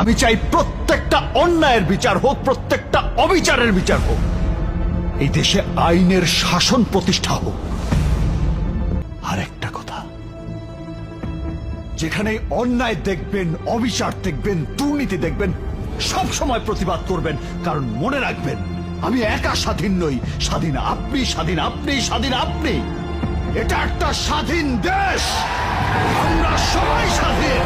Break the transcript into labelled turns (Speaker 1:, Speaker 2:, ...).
Speaker 1: আমি চাই প্রত্যেকটা অন্যায়ের বিচার হোক, প্রত্যেকটা অবিচারের বিচার হোক, এই দেশে আইনের শাসন প্রতিষ্ঠা হোক। আর একটা কথা, যেখানে অন্যায় দেখবেন, অবিচার দেখবেন, দুর্নীতি দেখবেন, সব সময় প্রতিবাদ করবেন। কারণ মনে রাখবেন, আমি একা স্বাধীন নই, স্বাধীন আপনি, স্বাধীন আপনি, স্বাধীন আপনি। এটা একটা স্বাধীন দেশ, আমরা সবাই স্বাধীন।